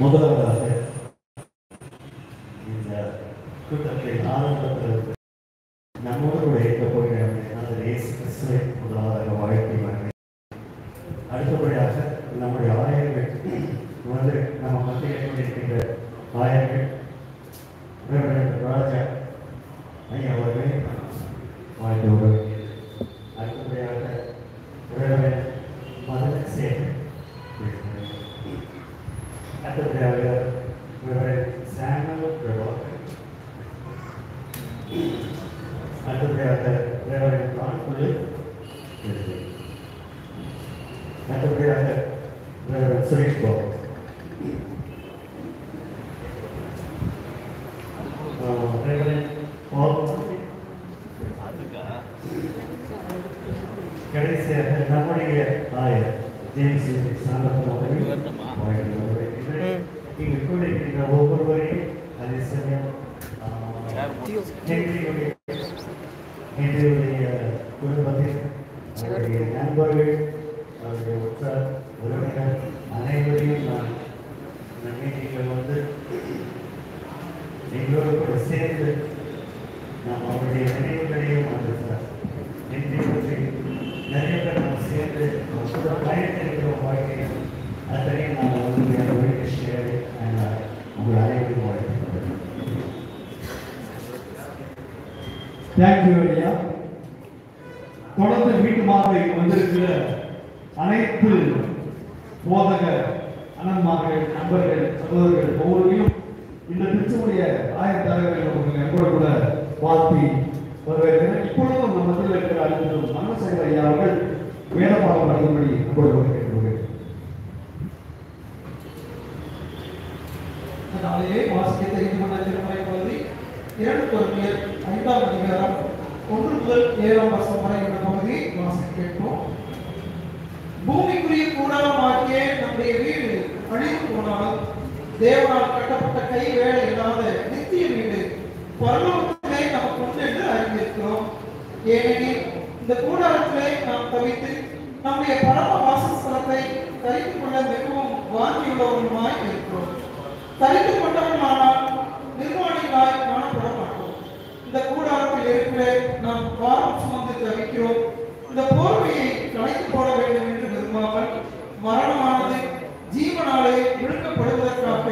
முதலாவதாக இந்த கூட்டத்தில் ஆரம்பத்தில் நம்மோடு கூட இருக்க போகிற இயேசு கிறிஸ்துவை முதலாவதாக வாழ்த்தி அடுத்தபடியாக நம்முடைய ஆயர்கள் வந்து நம்ம மத்தியில் கொண்டிருக்கின்ற ஆயர்கள் ராஜா ஐயா அவர்களை வாழ்த்து வருவது. அடுத்தபடியாக மதன் சேகர், அடுத்தபடியாக சாமுவல் பிரபாகர், அடுத்தபடியாக கான்புலு, அடுத்தபடியாக சுரேஷ் பாபு, கடைசியாக நம்முடைய ஆயர் ஜேம்ஸ் இங்கு கூட இருக்கிற ஒவ்வொருவரையும் அதே சமயம் என்னுடைய குடும்பத்தில் அவருடைய நண்பர்கள் அவருடைய உற்றார் உறவினர் அனைவரையும் நான் மீட்டிங்கில் வந்து எங்களோடு கூட சேர்ந்து நாம் அவருடைய நினைவுகளையும் வந்திருக்கிறார். நிறைய பேர் நாம் சேர்ந்து கூட பயணித்திருக்கிறோம் வாழ்க்கையில். அத்தனையும் நாங்கள் வந்து ஷேர் உங்கள் அனைவரும் வாழ்த்துக்கிறோம். தேங்க்யூ ஐயா. தொடர்ந்து வீட்டு மாதிரி வந்திருக்கிற அனைத்து போதக அண்ணன்மார்கள், நண்பர்கள், சகோதரர்கள் ஒவ்வொருவரையும் இந்த திருச்சியுடைய ஆயர் தலைவர்கள் அவர்கள் எங்களோட கூட வாழ்த்தி வரவேற்கிறேன். இப்பொழுதும் நம்ம மத்தியில் இருக்கிற அறிஞர் மனசேகர் ஐயா அவர்கள் வேத பாடம் வழங்கும்படி எங்களோட கேட்டுக்கொள்கிறேன். அதனாலேயே வாசிக்க தெரிந்து கொண்ட திருமறை பகுதி 2 கொரிந்தியர் 5ஆம் அதிகாரம் 1 முதல் 7ஆம் வசனம் வரை உள்ள பகுதியை வாசிக்க கேட்போம். பூமிக்குரிய கூடாரமாகிய நம்முடைய வீடு அழிந்து போனாலும் தேவனால் கட்டப்பட்ட கை வேலை இல்லாத நித்திய வீடு பரலோகத்திலே நமக்கு உண்டு என்று அறிந்திருக்கிறோம். ஏனெனில் இந்த கூடாரத்திலே நாம் தவித்து நம்முடைய பரம வாசஸ்தலத்தை தரித்து கொள்ள மிகவும் வாஞ்சியுள்ளவருமாய் இருக்கிறோம். தரித்து கொண்டவர்களானால் நிர்வாணிகளாய் காணப்பட மாட்டோம். இந்த கூடாரத்தில் இருக்கிற நாம் பாரம் சுமந்து தவிக்கிறோம். இந்த போர்வையை கலைத்து போட வேண்டும் என்று விரும்பாமல் மரணமானது ஜீவனாலே விழுக்கப்படுவதற்காக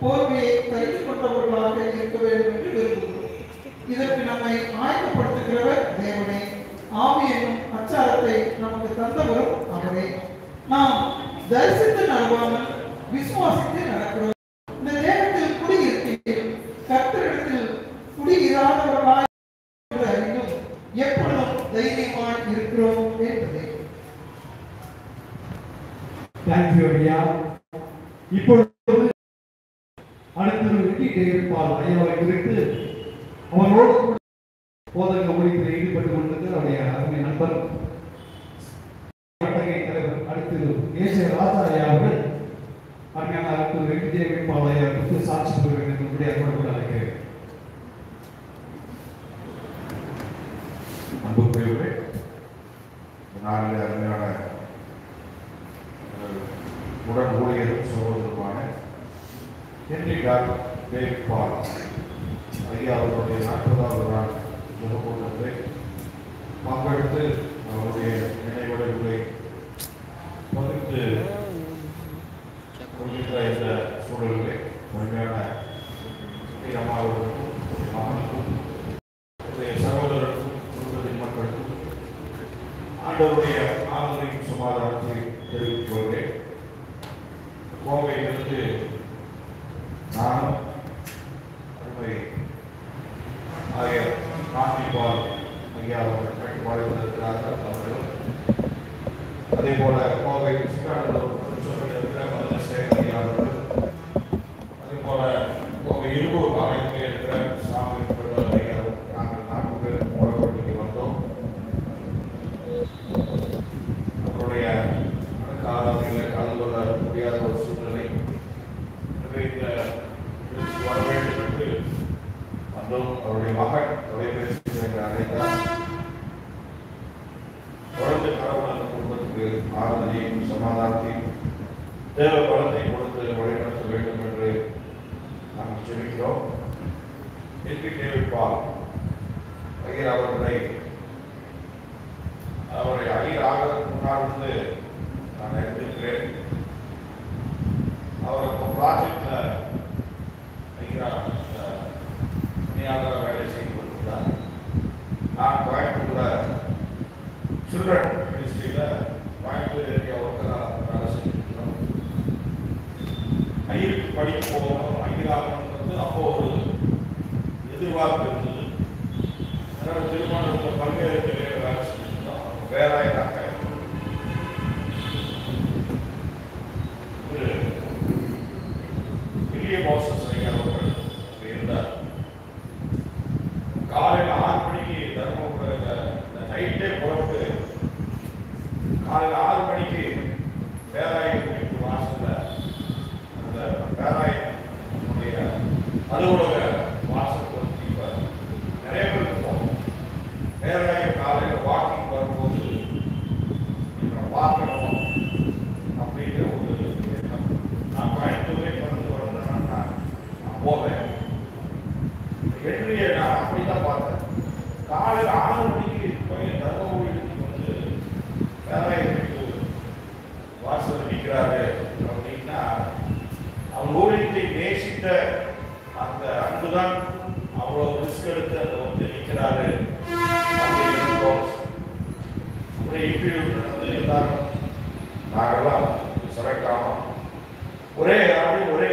போர்வையை தரித்து கொண்டவர்களாக இருக்க வேண்டும் என்று விரும்புகிறோம். இதற்கு நம்மை ஆயத்தப்படுத்துகிறவர் தேவனே. ஆவி என்னும் அச்சாரத்தை நமக்கு தந்தவரும் அவரே. நாம் தரிசித்து நடுவாமல் விசுவாசித்து நடக்கிறோம். இந்த நேரத்தில் குடியிருக்கையில் கர்த்தரிடத்தில் குடியிராதவர்களாய் அறிந்தும் எப்பொழுதும் தைரியமாய் இருக்கிறோம் என்பதே. தேங்க்யூ ஐயா. இப்பொழுது அடுத்தது வெற்றி தேவைப்பால் ஐயாவை குறித்து அவரோடு போதக ஊழியத்தில் ஈடுபட்டுக் கொண்டிருக்கிற அவருடைய அருமை நண்பர் தலைவர் அடுத்து ஏசிய ராஜா ஐயா அவர்கள் அருமையான அடுத்து வெற்றி தேவைப்பால் ஐயா குறித்து சாட்சி சொல்ல வேண்டும் என்று கூட அழைக்கிறேன். அன்புக்குரியவர்களே, நாளில் அருமையான உடன் ஊழியரும் சகோதரருமான ஹென்றி டேவிட் பால் ஐயா அவர்களுடைய 40வது நாள் முகக்கூட்டத்தை பங்கெடுத்து அவருடைய நினைவுகளை பகிர்ந்து கொள்கின்ற இந்த சூழலிலே உண்மையான அம்மா அவர்களுக்கும் மகனுக்கும் சகோதரருக்கும் குடும்பத்தின் மக்களுக்கும் ஆண்டவருடைய ஆதரவையும் சமாதானத்தை தெரிவித்துக் கொள்கிறேன். கோவையிலிருந்து நானும் அருமை ஆகிய நாட்டிபால் ஐயா அவர்கள் கட்டுப்பாடு வந்திருக்கிறார்கள். அவர்கள் அதே போல கோவை ஐயா அவர்கள் அதே போல கோவை இருபூர் ஆலயத்தில் இருக்கிற சாமி ஐயா நாங்கள் 4 பேர் மூலப்பட்டிக்கு வந்தோம். அவருடைய காலத்தில் கலந்து கொள்ள முடியாத ஒரு சூழ்நிலை. வர வேண்டும் என்று வந்தோம். அவருடைய மகன் தொலைபேசி அழைத்தார். தொடர்ந்து கடவுள் அந்த குடும்பத்துக்கு ஆறுதலையும் சமாதானத்தையும் தேவ பலத்தை கொடுத்து வழிநடத்த வேண்டும் என்று நாங்கள் சொல்லிக்கிறோம். தேவிப்பால் ஐயர் அவரை ஐயர் ஆகிறதுக்கு முன்னால் இருந்து நான் எடுத்திருக்கிறேன். அவர் ப்ராஜெக்ட்ல ஐயா வேலை செய்து கொண்டிருந்தார். நான் கோயம்புத்தூர்ல சில்ட்ரன் மினிஸ்ட்ரியில கோயம்புத்தூர் ஏரியா ஒர்க்கெல்லாம் வேலை செஞ்சுருக்கிறோம். ஐயருக்கு படிக்க போகணும், ஐயராகணுன்றது அப்போ ஒரு எதிர்பார்ப்பு இருந்தது. அதனால திருமணத்தில் பல்வேறு துறையில் வேலை செஞ்சுருந்தோம். வேறாயிராக ஒரு பெரிய பாசஸ் ஐயா அவர்கள் இருந்தார். காலையில் 6 மணிக்கு தர்மபுரம் நைட்டே புறப்பட்டு காலையில் 6 மணிக்கு பேராயத்துக்கு வாசல்ல அந்த பேராயனுடைய அலுவலக வாசல் வந்து இப்ப நிறைய பேர் இருப்போம். பேராயம் காலையில் வாக்கிங் வரும்போது பார்க்கணும் அப்படிங்கிற ஒரு எண்ணம். நான் கோயம்புத்தூரே கடந்து வரணும்னா நான் போவேன். நான் அப்படித்தான் பார்த்தேன். காலையில் 6 மணிக்கு போய் தர்மபுரிக்கு வந்து பேராயத்துக்கு வாசல் நிற்கிறாரு அப்படின்னா அவர் ஊழியத்தை நேசித்த அந்த அன்புதான் அவ்வளவு ரிஸ்க் எடுத்து அதை வந்து நிற்கிறாரு அப்படின்னு இன்டர்வியூ நடந்து எல்லாரும் நாங்கெல்லாம் செலக்ட் ஆனோம். ஒரே ஆண்டு ஒரே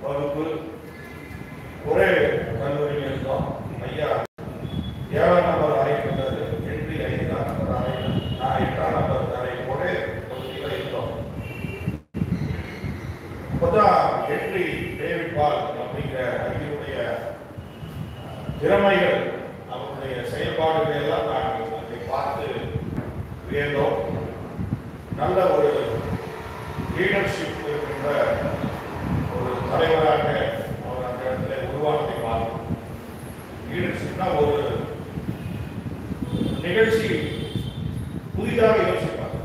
வகுப்பு ஒரே கல்லூரியில் இருந்தோம். ஐயா 7ஆம் நம்பர் அறையில் இருந்தாரு, என்ட்ரி 5ஆம் நம்பர் அறையில், நான் 8ஆம் நம்பர் அறையில் ஒரே பகுதியில் இருந்தோம். அப்போதான் என்ட்ரி டேவிட் பால் அப்படிங்கிற ஐயருடைய திறமைகள் அவருடைய செயல்பாடுகளை எல்லாம் நாங்கள் அதை பார்த்து வியந்தோம். நல்ல ஒரு லீடர்ஷிப் இருக்கின்ற ஒரு தலைவராக அவர் அந்த இடத்துல உருவாக்கத்தை பார்த்தோம். லீடர்ஷிப்னா ஒரு நிகழ்ச்சி புதிதாக யோசிப்பார்.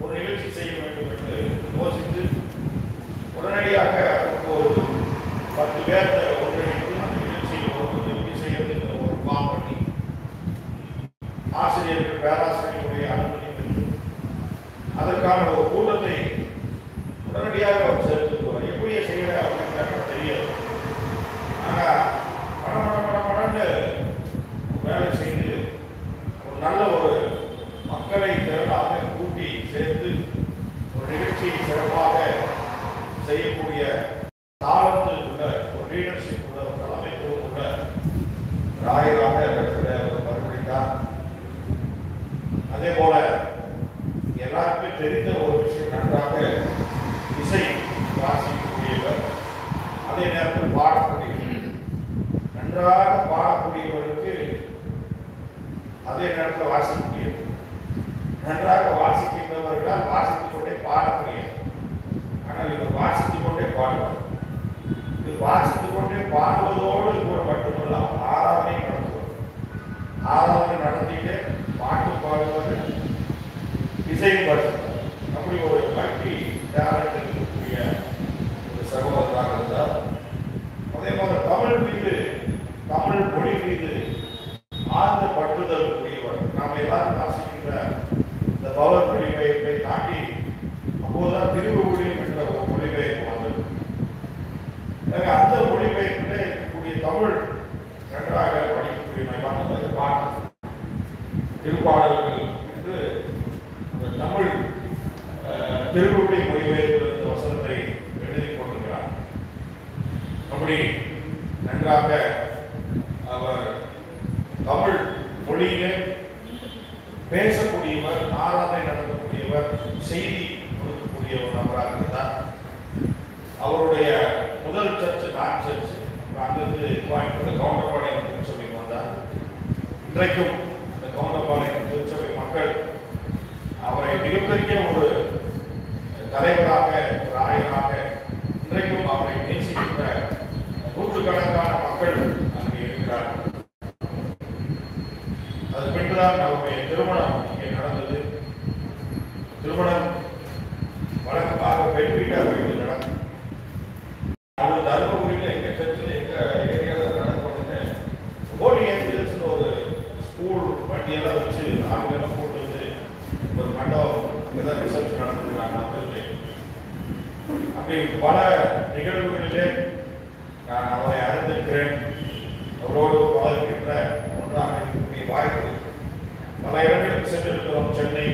ஒரு நிகழ்ச்சி செய்ய வேண்டும் என்று யோசித்து உடனடியாக ஒரு 10 பேர்த்த ஒன்றிணைத்து அந்த நிகழ்ச்சியை எப்படி செய்யறது ஒரு பிளான் பண்ணி ஆசிரியர்கள் பேராசிரியர்களுடைய அனுமதி பெற்று அதற்கான ஒரு கூட்டத்தை உடனடியாக அவர் சேர்த்துக்குவார். எப்படி செய்யற அப்படிங்கிற தெரியாது. ஆனால் பணம் வேலை செய்து ஒரு நல்ல ஒரு மக்களை திரளாக கூட்டி சேர்த்து ஒரு நிகழ்ச்சியை சிறப்பாக செய்யக்கூடிய தாளத்து உள்ள ஒரு லீடர்ஷிப் உள்ள ஒரு தலைமைத்துவம் உள்ள ராயராக இடத்துல அவர் பரிந்துரைத்தார். அதே போல எல்லாருக்குமே தெரிந்த ஒரு விஷயம், நன்றாக இசை வாசிக்கக்கூடியவர், அதே நேரத்தில் பாடக்கூடியவர். நன்றாக பாடக்கூடியவருக்கு அதே நேரத்தில் வாசிக்கக்கூடியவர். நன்றாக வாசிக்கின்றவர்களால் வாசித்துக் கொண்டே பாடக்கூடியவர். ஆனால் இவர் வாசித்துக் கொண்டே பாடுவார். இது வாசித்துக் கொண்டே பாடுவதோடு கூட மட்டுமல்ல, ஆராதனை நடத்துவார். ஆராதனை நடத்திட்டு பாட்டு பாடுவது, இசையும் பாடுவார். அப்படி ஒரு மல்டி டேலண்ட் இருக்கக்கூடிய ஒரு சகோதரராக இருந்தார். அதே போல தமிழ் மொழி மீது ஆழ்ந்த பற்றுதல் கூடியவர். நாம் நன்றாக அவர் தமிழ் மொழியிலே பேசக்கூடியவர், ஆராதனை நடத்தக்கூடியவர், செய்தி கொடுக்கக்கூடிய ஒரு நபராக இருந்தார். அவருடைய முதல் சர்ச்சு நான் சர்ச்சு அங்கிருந்து கோயம்புத்தூர் கவுண்டர்பாளையம் திருச்சபை வந்தார். இன்றைக்கும் இந்த கவுண்டர்பாளையம் திருச்சபை மக்கள் அவரை மிகப்பெரிய ஒரு தலைவராக, ஒரு ஆயராக, இன்றைக்கும் அவரை நேசிக்கின்ற நூற்றுக்கணக்கான மக்கள் அங்கே இருக்கிறார்கள். அது பின்புதான் அவருடைய திருமணம் இங்கே நடந்தது. திருமணம் வழக்கமாக பெண் வீட்டார் வீட்டில் நடக்கும். அவர் தருமபுரியில் எங்க சர்ச்சில் எங்க ஏரியாவில் நடக்கிறது ஹோலி ஏஞ்சல்ஸ் ஒரு ஸ்கூல் வண்டியெல்லாம் வச்சு ஆளுநர் போட்டு வந்து ஒரு மண்டபம் ஏதாவது ரிசப்ஷன் நடந்துருக்காங்க. அப்படி பல நிகழ்வுகளிலே நான் அவரை அறிந்திருக்கிறேன். அவரோடு வாழ்கின்ற ஒன்றாக இருக்கக்கூடிய வாய்ப்பு பல இடங்களுக்கு சென்றிருக்கிறோம். சென்னை,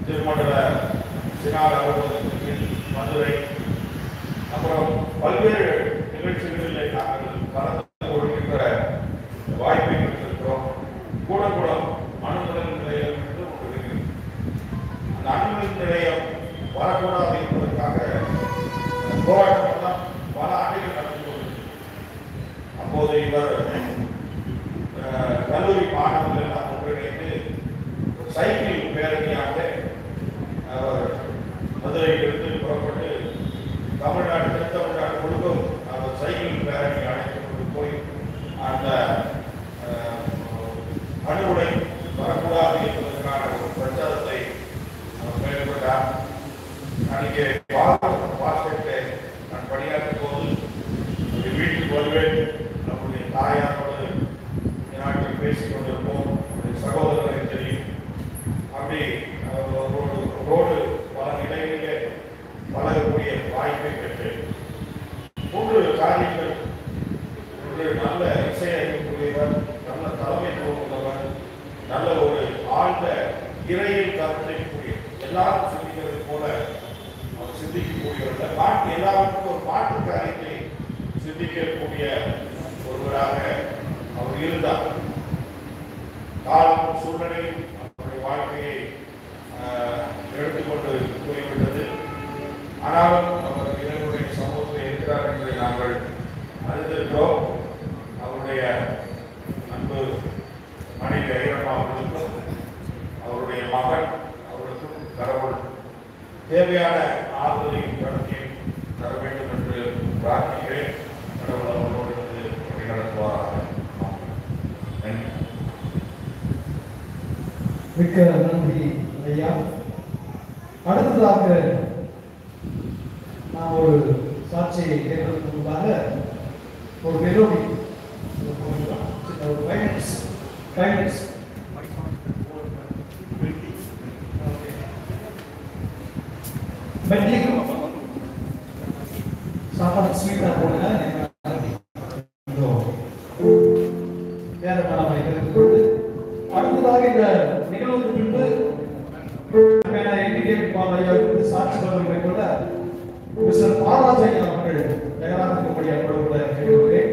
திருமண்டல சினார் அலுவலகத்தில், மதுரை, அப்புறம் பல்வேறு நிகழ்ச்சிகளில் நாங்கள் கலந்து கொள்கின்ற வாய்ப்பை பெற்றிருக்கிறோம். கூடங்குளம் அணுமின் நிலையம் என்று ஒன்று இருக்கிறது. அந்த அணுமின் நிலையம் வரக்கூடாது என்பதற்காக போராட்டம் தான் பல ஆண்டுகள் நடந்து கொண்டிருக்கிறது. அப்போது இவர் கல்லூரி மாணவர்கள் எல்லாம் ஒன்றிணைந்து சைக்கிள் பேரணியாக அவர் மதுரையிலிருந்து புறப்பட்டு தமிழ்நாடு, தென் தமிழ்நாடு முழுவதும் அவர் சைக்கிள் பேரணி அழைத்து கொண்டு போய் அந்த அணுகுடை வரக்கூடாது என்பதற்கான ஒரு பிரச்சாரத்தை அவர் மேற்கொண்டார். அன்றைக்கு பாஸ்பெட்டை நான் பணியாற்றும் போது வீட்டுக்கு வருவேன். நம்முடைய தாயாரோடு நாட்டில் பேசிக் கொண்டிருப்போம். சகோதரரை தெரியும். அப்படி ரோடு பல நிலைகளிலே வளரக்கூடிய வாய்ப்பை பெற்றேன். 3 காரியங்கள். ஒரு நல்ல இசை அறியக்கூடியவர், நல்ல தலைமைத்துவம் உள்ளவர், நல்ல ஒரு ஆழ்ந்த இறையில் கருத்தைக்கூடிய, எல்லாரும் சிந்திக்கிறது போல அவர் சிந்திக்கக்கூடியவர்கள், பாட்டு எல்லாருக்கும் ஒரு மாற்று காரியத்தை சிந்திக்கக்கூடிய ஒருவராக அவர் இருந்தார். காலம் சூழ்நிலை அவருடைய வாழ்க்கையை எடுத்துக்கொண்டு போய்விட்டது. ஆனாலும் அவர் இறைவனுடைய சமூகத்தில் இருக்கிறார் என்பதை நாங்கள் அறிந்திருக்கிறோம். அவருடைய அன்பு மனைவி ஐரம்மா அவர்களுக்கும் அவருடைய மகன் அவர்களுக்கும் கடவுள் தேவையான ஆறுதலையும் கடத்தையும் தர வேண்டும் என்று பிரார்த்திக்கிறேன். கடவுள் அவர்களோடு வழி நடத்துவாராக. நன்றி. மிக்க நன்றி ஐயா. அடுத்ததாக நான் ஒரு சாட்சியை கேட்பதற்கு முன்பாக ஒரு மெலோடி, ஒரு கைனஸ் சாப்பாடு ஸ்வீட்டா போடுங்க. அடுத்ததாக இந்த நிகழ்வுக்கு பின்பு சாட்சி மேற்கொள்ள மிஸ்டர் பாராஜன் அவர்கள் தயாராக இருக்கக்கூடிய அன்போடு கேட்கிறேன்.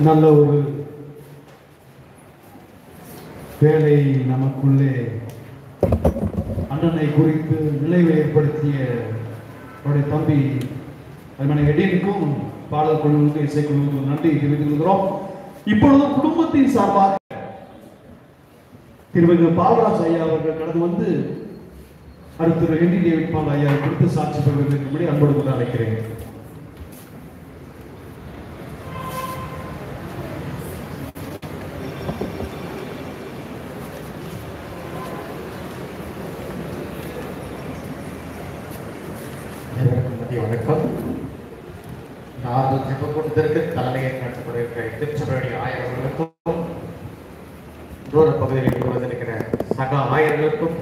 நல்ல ஒரு வேலை நமக்குள்ளே அண்ணனை குறித்து நினைவு ஏற்படுத்திய அவருடைய தம்பி அருமனை எடினுக்கும் பாடல் குழுவுக்கும் இசைக்குழுவுக்கும் நன்றி தெரிவித்துக்கிறோம். இப்பொழுது குடும்பத்தின் சார்பாக திருமதி பாலராஜ் ஐயா அவர்கள் கடந்து வந்து அடுத்த ஹென்றி டேவிட் பால் ஐயா குறித்து சாட்சி பெறுவதற்கு அன்போடு கூட அழைக்கிறேன். வணக்கம். நான் ஜெபக்கூட்டத்திற்கு தலைமையை நடத்தப்படுகிற திருச்சபையுடைய ஆயர்களுக்கும் தூர பகுதியில் வந்திருக்கிற சக ஆயர்களுக்கும்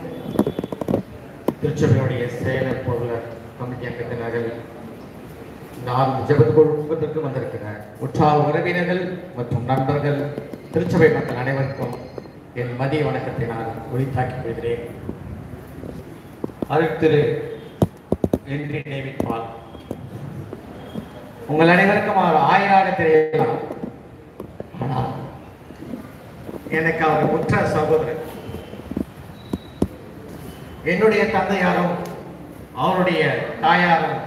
திருச்சபையுடைய செயலர் பொருளர் கமிட்டி அங்கத்தினர்கள் நான் ஜெபக்கூட்டத்திற்கு வந்திருக்கிற உற்சாக உறவினர்கள் மற்றும் நண்பர்கள் திருச்சபை மக்கள் அனைவருக்கும் என் மதிய வணக்கத்தை நான் உரித்தாக்கிக் கொள்கிறேன். திரு ஹென்றி டேவிட் பால் உங்கள் அனைவருக்கும் அவர் ஆயராக தெரியலாம். ஆனால் எனக்கு அவர் உற்ற சகோதரர். என்னுடைய தந்தையாரும் அவருடைய தாயாரும்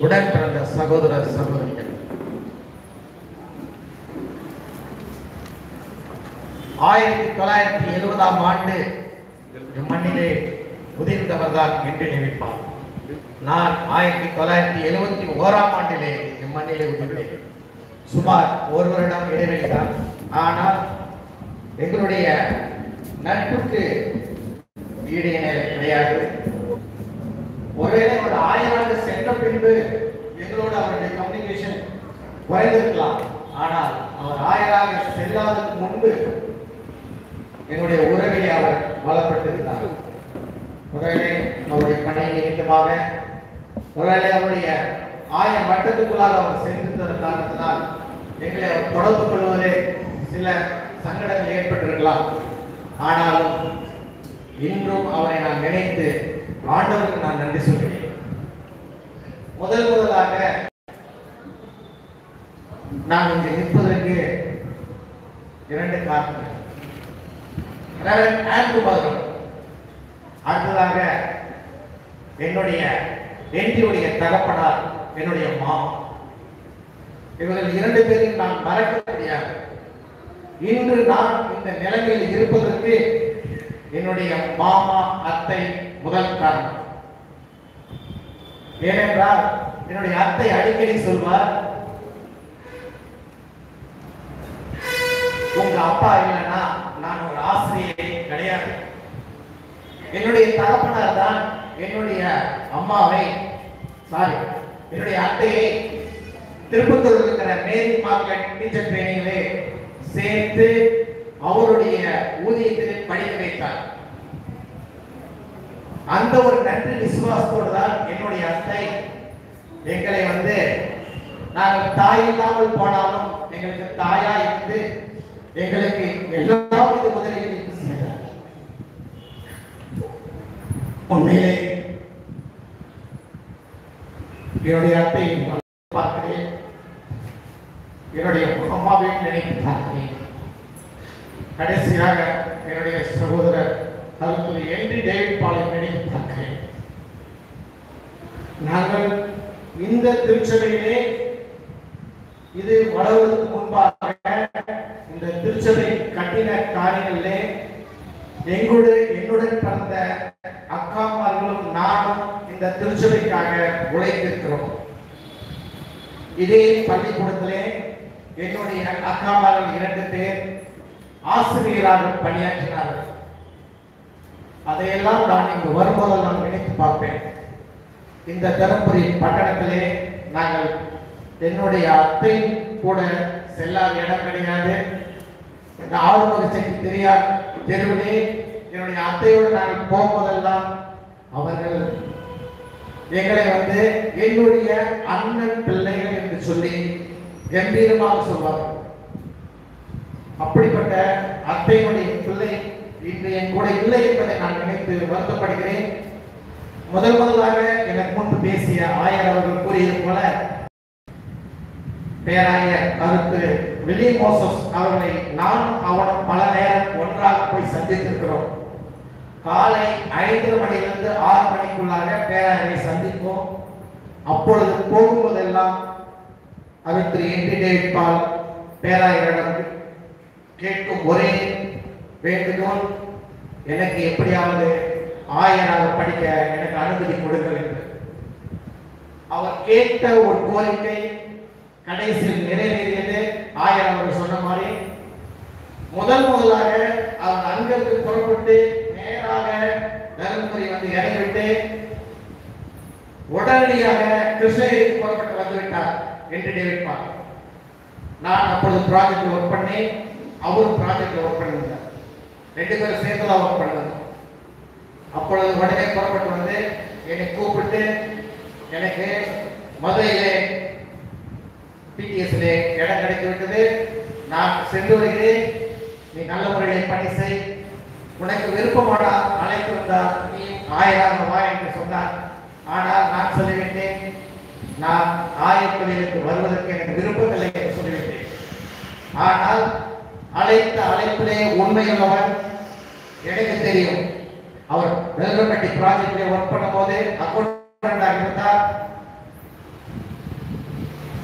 உடன் பிறந்த சகோதர சகோதரிகள். 1970ஆம் ஆண்டு மண்ணிலே உதிர்ந்தவர் தான் ஹென்றி டேவிட் பால். நான் 1971ஆம் ஆண்டிலே இம்மண்ணிலே உதிர்ந்தேன். சுமார் ஒரு வருடம் இடைவெளி தான். ஆனால் எங்களுடைய நட்புக்கு ஈடு இணை கிடையாது. ஒருவேளை ஒரு ஆயராக சென்ற பின்பு எங்களோட அவருடைய கம்யூனிகேஷன் குறைந்திருக்கலாம். ஆனால் அவர் ஆயராக செல்லாததுக்கு முன்பு என்னுடைய உறவை அவர் வளப்பட்டிருந்தார். ஒருவேளை அவருடைய பணி நிமித்தமாக, ஒருவேளை அவருடைய ஆய மட்டத்துக்குள்ளாக அவர் சென்றிருந்த காரணத்தினால் எங்களை அவர் தொடர்பு கொள்வதே சில சங்கடங்கள் ஏற்பட்டிருக்கலாம். ஆனாலும் இன்றும் அவரை நான் நினைத்து ஆண்டவருக்கு நான் நன்றி சொல்கிறேன். முதலாக நான் இங்கு நிற்பதற்கு 2 காரணங்கள். அடுத்ததாக என்னுடைய என்டியுடைய தகப்பனார், என்னுடைய மாமா. இவர்கள் 2 பேரையும் நான் மறக்க முடியாது. இன்று நான் இந்த நிலைமையில் இருப்பதற்கு என்னுடைய மாமா அத்தை முதல் காரணம். ஏனென்றால் என்னுடைய அத்தை அடிக்கடி சொல்வார், உங்க அப்பா இல்லைன்னா நான் ஒரு ஆசிரியை கிடையாது. என்னுடைய தகப்பனார் தான் என்னுடைய அம்மாவை என்னுடைய அத்தையை திருப்பத்தூர் இருக்கிற மேரி மார்க்கெட் டீச்சர் ட்ரைனிங்கிலே சேர்த்து அவருடைய ஊதியத்தில் படிக்க வைத்தார். அந்த ஒரு நன்றி விசுவாசத்தோடு தான் என்னுடைய அத்தை எங்களை நாங்கள் தாய் இல்லாமல் போனாலும் எங்களுக்கு தாயா இருந்து எங்களுக்கு எல்லாவது முதலில் உண்மையிலே என்னுடைய அத்தை பார்க்கிறேன், என்னுடைய அம்மாவை நினைத்து பார்க்கிறேன். கடைசியாக என்னுடைய சகோதரர் திரு ஹென்றி டேவிட் பாலை நினைத்து பார்க்கிறேன். நாங்கள் இந்த திருச்சபையிலே இது வளர்வதற்கு முன்பாக இந்த திருச்சபை கட்டின காரியங்களிலே என்னுடன் பிறந்த அக்காமார்களும் நானும் இந்த திருச்சபைக்காக உழைத்திருக்கிறோம். இதே பள்ளிக்கூடத்திலே என்னுடைய அக்காமார்கள் 2 பேர் ஆசிரியராக பணியாற்றினார்கள். அதையெல்லாம் நான் இங்கு வரும்போது நான் நினைத்து பார்ப்பேன். இந்த தருமபுரி பட்டணத்திலே நாங்கள் என்னுடைய அத்தை கூட செல்லாத இடம் கிடையாது. இந்த ஆளுநர் செட்டி தெரியாத தெருவிலே என்னுடைய அத்தையோடு நாங்கள் போகும்போதெல்லாம் அவர்கள் எங்களை என்னுடைய அண்ணன் பிள்ளைகள் என்று சொல்லி கம்பீரமாக சொல்வார்கள். அப்படிப்பட்ட அத்தையுடைய பிள்ளை இன்று என் கூட இல்லை என்பதை நான் நினைத்து வருத்தப்படுகிறேன். முதலாக எனக்கு முன்பு பேசிய ஆயர் அவர்கள் கூறியது போல பேராயர் கருத்து வில்லியம் மோசஸ் அவர்களை நானும் அவனும் பல நேரம் ஒன்றாக போய் சந்தித்திருக்கிறோம். காலை 5 மணியிலிருந்து 6 மணிக்குள்ளாக பேராயரை சந்திப்போம். அப்பொழுது போகும்போதெல்லாம் அவர் திரு என்டி டேவிட் பால் பேராயரிடம் கேட்கும் ஒரே வேண்டுகோள், எனக்கு எப்படியாவது ஆயராக படிக்க எனக்கு அனுமதி கொடுங்கள் என்று. அவர் கேட்ட ஒரு கோரிக்கை கடைசியில் நிறைவேறியது. ஆயர் அவர் சொன்ன மாதிரி முதலாக அவர் அங்கிருந்து புறப்பட்டு நேராக தருமபுரி வந்து இறங்கிவிட்டு உடனடியாக கிருஷ்ணகிரிக்கு புறப்பட்டு வந்துவிட்டார் என்று டேவிட் பால். நான் அப்பொழுது ப்ராஜெக்ட்ல ஒர்க் பண்ணேன், அவரும் ப்ராஜெக்ட்ல ஒர்க் பண்ணியிருந்தார். 2 பேரும் சேர்ந்து தான் ஒர்க் பண்ணணும். அப்பொழுது உடனே புறப்பட்டு வந்து என்னை கூப்பிட்டு, எனக்கு மதுரையிலே பிடிஎஸ்ல இடம் கிடைத்து விட்டது, நான் சென்று வருகிறேன், நீ நல்ல முறையில் பணி செய், உனக்கு விருப்பமாடா அழைத்து வந்தார், நீ ஆயராக வா என்று சொன்னார். ஆனால் நான் சொல்லிவிட்டேன், நான் ஆயத்தொழிலுக்கு வருவதற்கு எனக்கு விருப்பமில்லை என்று சொல்லிவிட்டேன். ஆனால் அழைத்த அழைப்பிலே உண்மையுள்ளவர் எனக்கு தெரியும். அவர் வெல்வெட்டி ப்ராஜெக்ட்ல ஒர்க் பண்ணும் போது அக்கௌண்டன்டாக இருந்தார்,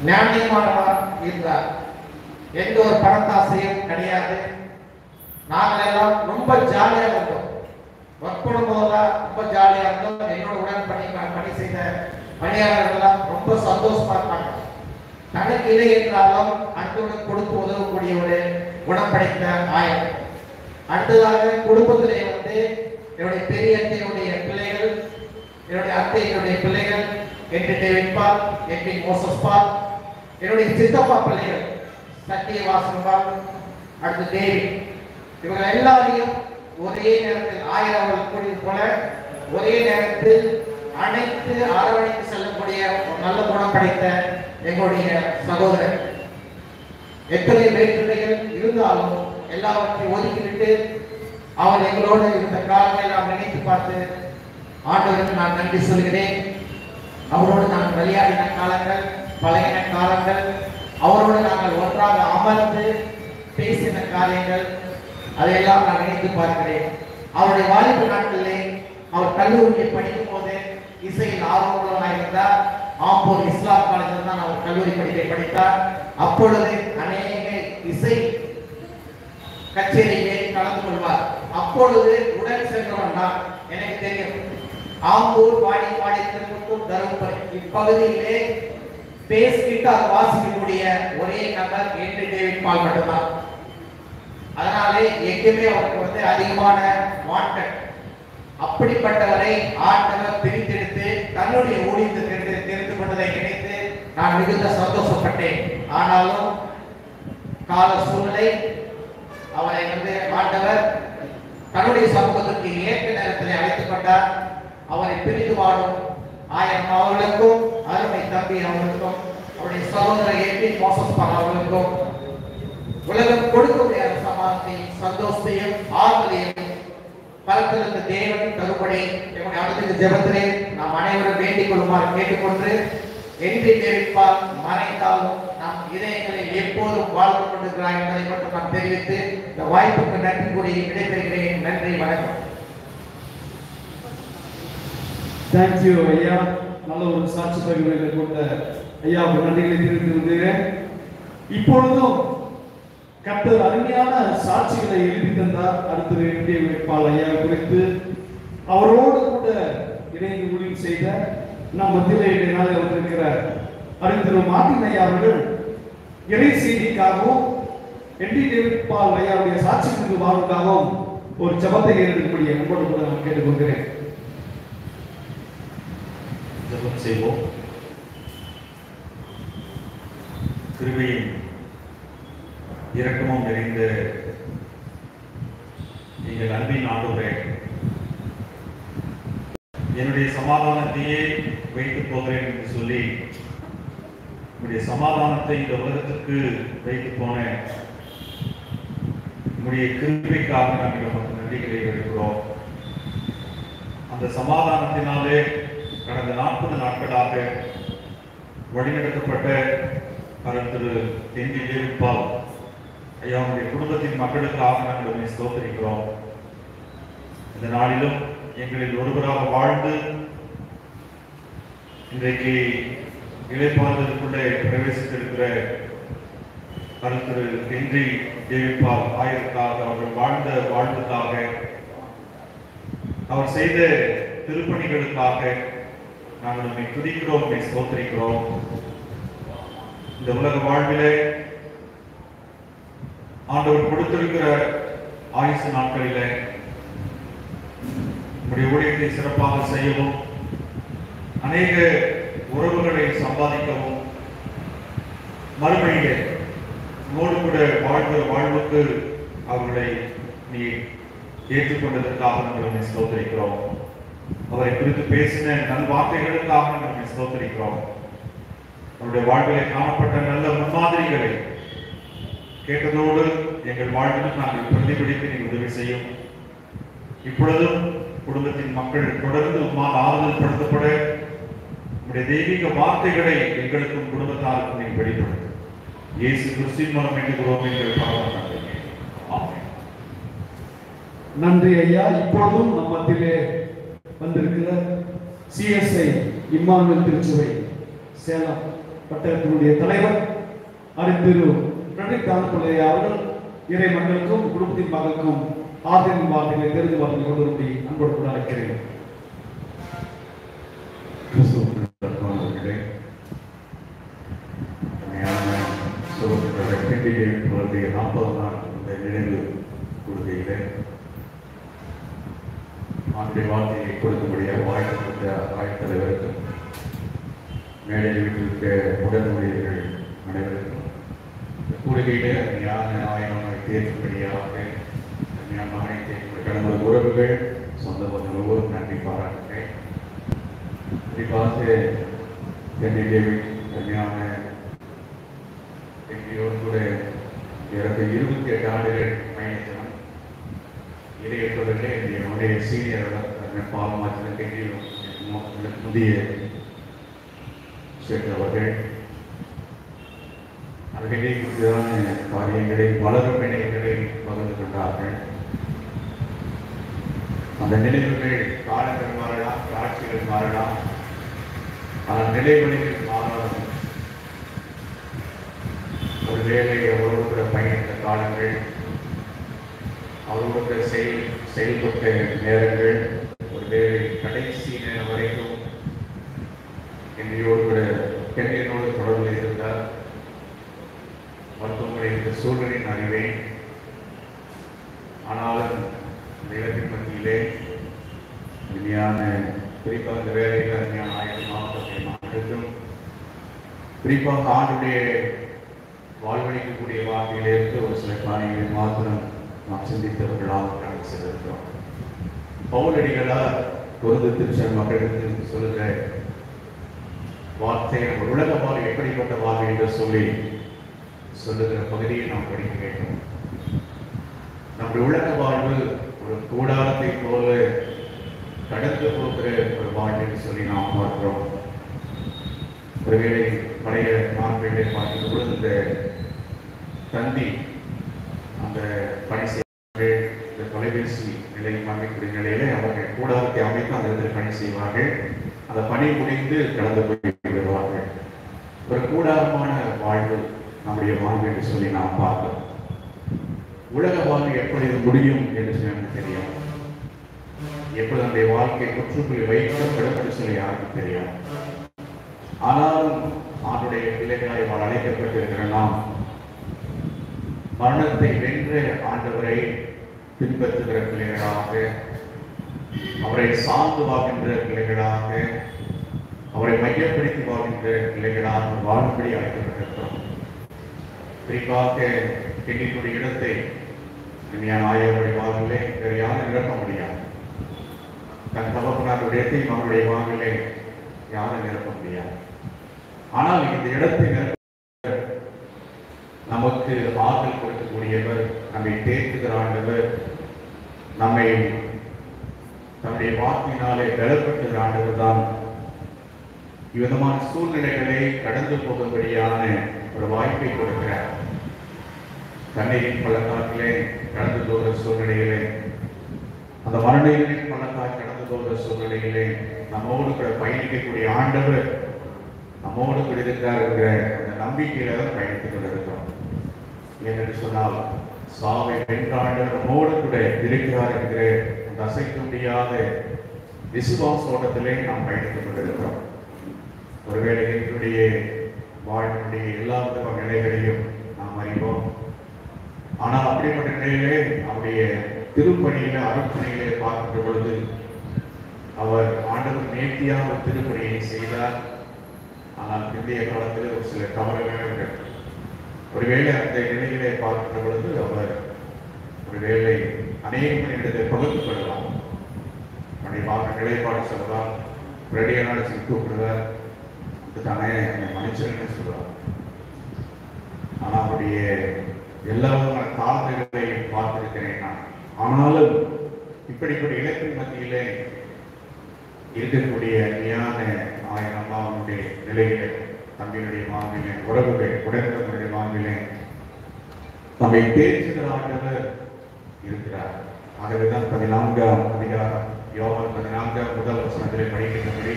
ஞானியமானவர் இருந்தார். எந்த ஒரு பணத்தாசையும் கிடையாது. நாங்கள் எல்லாம் ரொம்ப ஜாலியாக இருந்தோம். ஒர்க் பண்ணும் போதெல்லாம் ரொம்ப ஜாலியாக இருந்தோம். என்னோட உடன் பணி செய்த பணியாளர்கள் எல்லாம் ரொம்ப சந்தோஷமா இருப்பாங்க. தனக்கு இல்லை என்றாலும் அடுத்தவனுக்கு கொடுத்து உதவக்கூடிய ஒரு குணம் படைத்த ஆயர். அடுத்ததாக குடும்பத்திலே வந்து என்னுடைய பெரிய அத்தையினுடைய பிள்ளைகள், என்னுடைய அத்தையினுடைய பிள்ளைகள் என்டி டேவிட் பால், என்டி மோசஸ் பால், என்னுடைய சித்தப்பா பிள்ளைகள் சத்தியவாசன் பால், அடுத்து டேவிட், இவர்கள் எல்லாரையும் ஒரே நேரத்தில் ஆயர் அவர்கள் கூடியது போல ஒரே நேரத்தில் அனைத்து அரவணைத்து செல்லக்கூடிய ஒரு நல்ல குணம் படைத்த எங்களுடைய சகோதரர். எத்தனை வேற்றுமைகள் இருந்தாலும் எல்லாவற்றையும் ஒதுக்கிவிட்டு அவர் எங்களோடு இருந்த காலங்களை நாம் நினைத்து பார்த்து ஆண்டவருக்கு நான் நன்றி சொல்கிறேன். அவரோடு நான் விளையாடின காலங்கள், பழகின காலங்கள், அவரோடு நாங்கள் ஒன்றாக அமர்ந்து பேசின காரியங்கள், அதையெல்லாம் நான் நினைத்து பார்க்கிறேன். அவருடைய வாலிப நாட்களிலே அவர் கல்லூரியில் படிக்கும் போது இசையில் ஆர்வமுள்ளவராக இருந்தார். ஆம்பூர் இஸ்லாம் காலேஜில் தான் அவர் கல்லூரி படிப்பை படித்தார். அப்பொழுது அநேக இசை கச்சேரியிலே கலந்து கொள்வார். அப்பொழுது உடன் சென்றவன் தான் எனக்கு தெரியும். ஆம்பூர், வாடி திருப்பத்தூர், தருமபுரி இப்பகுதியிலே பேஸ் கிட்டார் வாசிக்கக்கூடிய ஒரே நபர் என்டி டேவிட் பால் மட்டும்தான். அதனாலே எங்குமே அவருக்கு வந்து அதிகமான வாண்டட். அப்படிப்பட்டவரை ஆண்டவர் பிரித்தெடுத்து தன்னுடைய ஊழியத்திற்கு தெரிந்து கொண்டதை நினைத்து நான் மிகுந்த சந்தோஷப்பட்டேன். ஆனாலும் கால சூழ்நிலை அவரை வந்து ஆண்டவர் தன்னுடைய சமூகத்திற்கு ஏற்ற நேரத்தில் அழைத்துக் கொண்டார். அவரை பிரித்து வாழும் ஆயிரம் அவர்களுக்கும், அருமை தம்பி அவர்களுக்கும், அவருடைய சகோதரர் என்டி மோசஸ் பால் அவர்களுக்கும் உலகம் கொடுக்கக்கூடிய சமாதானத்தையும் சந்தோஷத்தையும் ஆறுதலையும் பலத்திலிருந்து தேவன் தருபடி எங்களுடைய அடுத்த ஜெபத்திலே நாம் அனைவரும் வேண்டிக் கொள்ளுமாறு கேட்டுக்கொண்டு, என்டி டேவிட் பால் மறைந்தாலும் நம் இதயங்களில் எப்போதும் வாழ்ந்து கொண்டிருக்கிறார் என்பதை மட்டும் நான் தெரிவித்து இந்த வாய்ப்புக்கு நன்றி கூறி விடைபெறுகிறேன். நன்றி, வணக்கம். தேங்க்யூ ஐயா. நல்ல ஒரு சாட்சி பகிர்வுகளை கொண்ட ஐயாவுக்கு நன்றிகளை தெரிவித்திருந்தேன். இப்பொழுதும் கர்த்தர் அருமையான சாட்சிகளை எழுதி தந்தார். அடுத்தது என்டி டேவிட் பால் ஐயா குறித்து அவரோடு கூட இணைந்து ஊழியம் செய்த நம் மத்தியிலே நாளில் வந்திருக்கிற அறிஞர் மார்ட்டின் ஐயா அவர்கள் இறை செய்திக்காகவும் என்டி டேவிட் பால் ஐயாவுடைய சாட்சி குறித்து வாழ்வுக்காகவும் ஒரு ஜெபத்தை எழுதக்கூடிய நம்மோடு கூட நான் கேட்டுக்கொள்கிறேன். ஜெபம் செய்வோம். கிருபையும் இரக்கமும் நிறைந்த எங்கள் அன்பின் ஆண்டவரே, என்னுடைய சமாதானத்தையே வைத்துப் போகிறேன் என்று சொல்லி உங்களுடைய சமாதானத்தை இந்த உலகத்திற்கு வைத்து போன உங்களுடைய கிருபைக்காக நாங்கள் நமக்கு நன்றிகளை எடுக்கிறோம். அந்த சமாதானத்தினாலே கடந்த 40 நாட்களாக வழிநடத்தப்பட்ட திரு தெந்தி தேவிப்பால் ஐயாவுடைய குடும்பத்தின் மக்களுக்காக நாங்கள் ஸ்தோத்திரிக்கிறோம். இந்த நாளிலும் எங்களில் ஒருவராக வாழ்ந்து இன்றைக்கு இளைப்பாறுதலுக்குள்ளே பிரவேசித்திருக்கிற திரு தெந்தி தேவிப்பால் ஆயருக்காக, அவர்கள் வாழ்ந்த வாழ்வுக்காக, அவர் செய்த திருப்பணிகளுக்காக நாங்கள் உண்மை துதிக்கிறோம், உண்மை ஸ்தோத்திரிக்கிறோம். இந்த உலக வாழ்விலே ஆண்டவர் கொடுத்திருக்கிற ஆயுசு நாட்களிலே நம்முடைய ஊழியத்தை சிறப்பாக செய்யவும், அநேக உறவுகளை சம்பாதிக்கவும், மறுமையிலே நோடு கூட வாழ்கிற வாழ்வுக்கு அவர்களை நீ ஏற்றுக்கொண்டதற்காக நாங்கள் ஸ்தோத்திரிக்கிறோம். அவரை குறித்து பேசின நல்வார்த்தைகளுக்காக நாங்கள் ஸ்தோத்திரிக்கிறோம். அவருடைய வாழ்விலே காணப்பட்ட நல்ல முன்மாதிரிகளை கேட்டதோடு எங்கள் வாழ்விலும் நாங்கள் பிரதிபலிக்க நீ உதவி செய்யும். இப்பொழுதும் குடும்பத்தின் மக்கள் தொடர்ந்து உம்மால் ஆறுதல் படுத்தப்பட உடைய தெய்வீக வார்த்தைகளை எங்களுக்கும் குடும்பத்தாருக்கும் நீ வெளிப்படுத்தும். இயேசு கிறிஸ்துவின் மூலம் வேண்டுகிறோம் என்று ஆமென். நன்றி ஐயா. இப்பொழுதும் நம் மத்தியிலே வந்திருக்கிற சிஎஸ்ஐ இம்மானுவேல் திருச்சபை சேலம் பட்டணத்தினுடைய தலைவர் திரு ஃப்ரெட்ரிக் தானப்பிள்ளை அவர்கள் இறை மக்களுக்கும் குடும்பத்தின் மகளுக்கும் ஆதரவின் வார்த்தைகளை தெரிந்து வார்த்தை கொண்டு வரும்படி அன்போடு கூட அழைக்கிறேன். அவருடைய 40 நாள் இந்த நினைவு கொள்கையிலே ஆண்டுடைய வார்த்தையை கொடுக்கும்படியாக வாழ்த்து கொடுத்த ஆய்வுத்தலைவருக்கும் மேடையில் வீட்டிற்கு உடன்மொழியர்கள் அனைவருக்கும் கூடுகையிலே ஞான ஆயனங்களை தேர்வுபடியாக ஞான ஆயத்தை கடந்த உறவுகள் சொந்த ஒவ்வொரு நன்றி பாராட்டுகிறேன். குறிப்பாக என்னுடைய ஞான எங்களோடு கூட 28 ஆண்டுகள் பயணித்தவன். இடையேற்றவர்களே என்னுடைய சீனியர் பாலமாற்றின முதிய சேர்ந்தவர்கள் அவர்களே குறித்தான காரியங்களை வளரும் நினைவுகளை பகிர்ந்து கொண்டார்கள். அந்த நினைவுகள் காலங்கள் மாறலாம், காட்சிகள் மாறலாம், ஆனால் நிலைவழிகள் மாறாது. ஒருவேளை அவரோடு கூட பயணித்த காலங்கள், அவரோடு செயல்பட்ட நேரங்கள், ஒருவேளை கடைசி நேரம் வரைக்கும் என்னையோடு கூட என்னோடு தொடர்பில் இருந்தார். மருத்துவமனை இந்த சூழ்நிலை அறிவேன். ஆனாலும் இந்த இடத்தின் மத்தியிலே இனியான குறிப்பாக இந்த வேலையில் அருமையான ஆயிரம் மாவட்டத்தை மாற்றும் குறிப்பாக ஆண்டுடைய வாழ்வழிக்கக்கூடிய வார்த்தையிலிருந்து ஒரு சில காரியங்களை மாத்திரம் நாம் சிந்தித்தவர்களாக கடந்து செல்கிறோம். பவுலடிகளார் கொருந்து திருச்சபை மக்களுக்கு சொல்லுகிற வார்த்தை நம்ம உலக வாழ்வு எப்படிப்பட்ட வாழ்வு என்று சொல்லி சொல்லுகிற பகுதியை நாம் படிக்க வேண்டும். நம்முடைய உலக வாழ்வு ஒரு கூடாரத்தை போல கடந்து போகிற ஒரு வாழ்வு என்று சொல்லி நாம் பார்க்கிறோம். ஒருவேளை பழைய நாட்களிலே பார்க்கிற பொழுது இந்த தந்தி அந்த பணி செய்வார்கள். இந்த தொலைபேசி நிலையம் அமைக்கக்கூடிய நிலையிலே அவர்கள் கூடாரத்தை அமைத்து அந்த இடத்தில் பணி செய்வார்கள். அந்த பணி முடிந்து கடந்து போய் விடுவார்கள். ஒரு கூடாரமான வாழ்வு நம்முடைய வாழ்வு என்று சொல்லி நாம் பார்க்கிறோம். உலக வாழ்வு எப்படி முடியும் என்று எனக்கு தெரியும். எப்பொழுது நம்முடைய வாழ்க்கை முற்றுப்புள்ளி வைக்கப்படும் என்று சொல்லி யாருக்கும் தெரியும். ஆனாலும் ஆண்டுடைய பிள்ளைகளாய் அழைக்கப்பட்டிருக்கிற நாம் மரணத்தை வென்ற ஆண்டவரை பின்பற்றுகிற பிள்ளைகளாக, அவரை சார்ந்து வாழ்கின்ற பிள்ளைகளாக, அவரை மையப்படுத்தி வாழ்கின்ற பிள்ளைகளாக வாழும்படி அழைக்கப்பட்டிருக்கிறோம். குறிப்பாக எங்களுடைய இடத்தை ஆயவருடைய வாழ்விலே வேறு யாரும் நிரப்ப முடியாது. தன் தகப்பனாருடைய இடத்தையும் அவருடைய வாழ்விலே யாரும் நிரப்ப முடியாது. ஆனால் இந்த இடத்தை நமக்கு ஆற்றல் கொடுக்கக்கூடியவர், நம்மை தேர்த்துகிற ஆண்டவர், நம்மை தன்னுடைய வாக்கினாலே பலப்படுத்துகிற ஆண்டவர் தான் இவ்விதமான சூழ்நிலைகளை கடந்து போகும்படியான ஒரு வாய்ப்பை கொடுக்கிறார். தண்ணீரின் பள்ளத்தாக்கிலே கடந்து போகிற சூழ்நிலையிலே, அந்த மரணங்களின் பள்ளத்தாக்கு கடந்து போகிற சூழ்நிலையிலே நம்மோடு கூட பயணிக்கக்கூடிய ஆண்டவர் நம்மோடு கூட இருக்கிறார் என்கிற அந்த நம்பிக்கையில தான் பயணித்துக் கொண்டிருக்கிறோம். ஏனென்று சொன்னால் சாவை வென்ற ஆண்டவர் நம்மோடு கூட இருக்கிறார் என்கிற அந்த அசைக்க முடியாத விசுவாசோட்டத்திலே நாம் பயணித்துக் கொண்டிருக்கிறோம். ஒருவேளை என்னுடைய வாழ்வினுடைய எல்லா விதமான நிலைகளையும் நாம் அறிவோம். ஆனால் அப்படிப்பட்ட நிலையிலே அவருடைய திருப்பணியில அருட்பணியிலே பார்க்கின்ற பொழுது அவர் ஆண்டவர் நேர்த்தியாக ஒரு திருப்பணியை செய்தார். ஆனால் பிந்தைய காலத்தில் ஒரு சில தவறுகள், ஒருவேளை அந்த நிலையிலே பார்க்கின்ற பொழுது அவர் ஒருவேளை அநேக மனிதத்தை பகிர்ந்து கொள்ளலாம். நம்முடைய பார்க்க நிலைப்பாடு சொல்லலாம், ரெடியான கூப்பிடுவார், தானே மனுஷன்னு சொல்லுவார். ஆனால் அவருடைய எல்லா விதமான தாழ்வுகளை பார்த்திருக்கிறேன் நான். ஆனாலும் இப்படிப்பட்ட இலக்கின் மத்தியிலே இருக்கக்கூடிய ஞான அம்மாவுடைய நிலையிலே, தம்பியினுடைய மாவிலே, உறவுகள் உடன்பிறந்தவருடைய மாவிலே நம்மை தேர்ச்சிகிற ஆண்டவர் இருக்கிறார். ஆகவேதான் 14ஆம் அதிகாரம் யோவான் 14ஆம் முதல் வசனத்திலே படிக்கின்றபடி,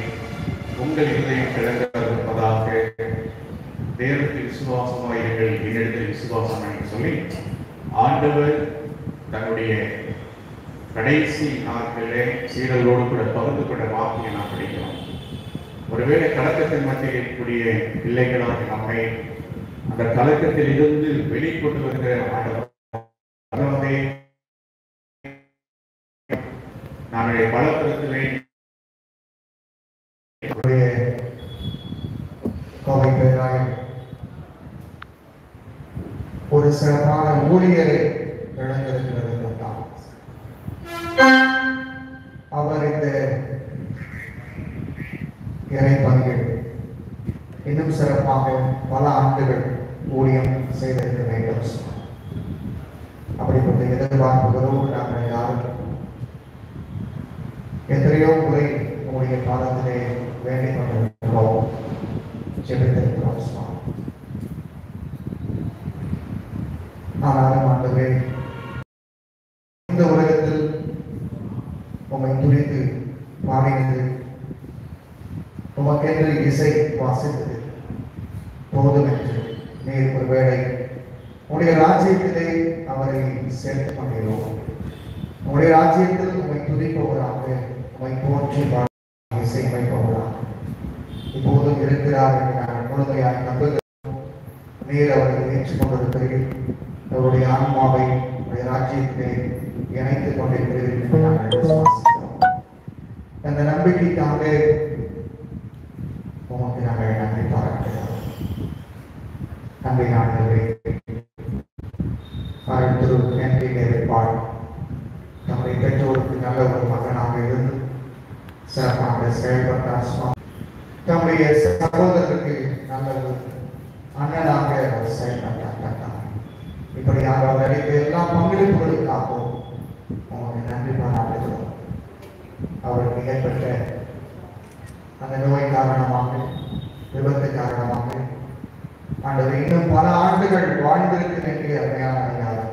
உங்கள் இதயம் கிளம்பதாக தேவனுக்கு விசுவாசமாயிருங்கள், என்னிடத்தில் விசுவாசம் என்று சொல்லி ஆண்டவர் தன்னுடைய கடைசி நாட்களிலே சீடர்களோடு கூட பகிர்ந்து கொண்ட வார்த்தையை நாம் படிக்கிறோம். ஒருவேளை கலக்கத்தின் மத்தியில் இருக்கக்கூடிய பிள்ளைகளாக நம்மை அந்த கலக்கத்தில் இருந்து வெளிக்கொண்டு வருகிற ஆண்டவர் நம்முடைய பலத்திலே கோவை பேராயம் ஒரு சிறப்பான ஊழியரை இழந்திருக்கிறது. அவர் இந்த இறைப்பணியில் இன்னும் சிறப்பாக பல ஆண்டுகள் ஊழியம் செய்திருக்க வேண்டும். அப்படிப்பட்ட எதிர்பார்ப்புகளோடு நாங்கள் யாரும் எத்தனையோ முறை உங்களுடைய பாதத்திலே வேண்டிக் கொண்டிருக்கிறோம், ஜெபித்திருக்கிறோம். ஆனாலும் ஆண்டவரே, இந்த உலகத்தில் உம்மை துதித்து பாடினது, உமக்கென்று இசை வாசித்தது போதும் என்று நீர் ஒருவேளை உடைய ராஜ்யத்திலே அவரை சேர்த்துக் கொண்டீரோ. உடைய ராஜ்யத்தில் உம்மை துதிப்பவராக, உம்மை போற்றி இசையமைப்பவராக இப்போதும் இருக்கிறார் என்று நாங்கள் முழுமையாக நம்புகிறோம். நீர் அவரை ஏற்றுக்கொண்டிருக்கிறீர்கள். அவருடைய ஆன்மாவை உடைய ராஜ்யத்திலே இணைத்துக் கொண்டிருக்கிறீர்கள் என்று நாங்கள் விசுவாசிக்கிறோம். அந்த நம்பிக்கைக்காக உமக்கு நாங்கள் நன்றி பாராட்டுகிறோம். நன்றி ஆண்டவரே. திரு நன்றி நிறைப்பாடு நம்முடைய பெற்றோருக்கு நல்ல ஒரு மகனாக இருந்து சிறப்பாக செயல்பட்டார். தம்முடைய சகோதரருக்கு நல்ல ஒரு அண்ணனாக அவர் செயல்பட்டார். இப்படியாக அவர் அளித்த எல்லா பங்களிப்புகளுக்காகவும் உங்களுக்கு நன்றி பாராட்டுகிறோம். அவருக்கு ஏற்பட்ட அந்த நோய் காரணமாக, விபத்து காரணமாக ஆண்டவர் இன்னும் பல ஆண்டுகள் வாழ்ந்திருக்கு என்று அருமையான ஐயாளர்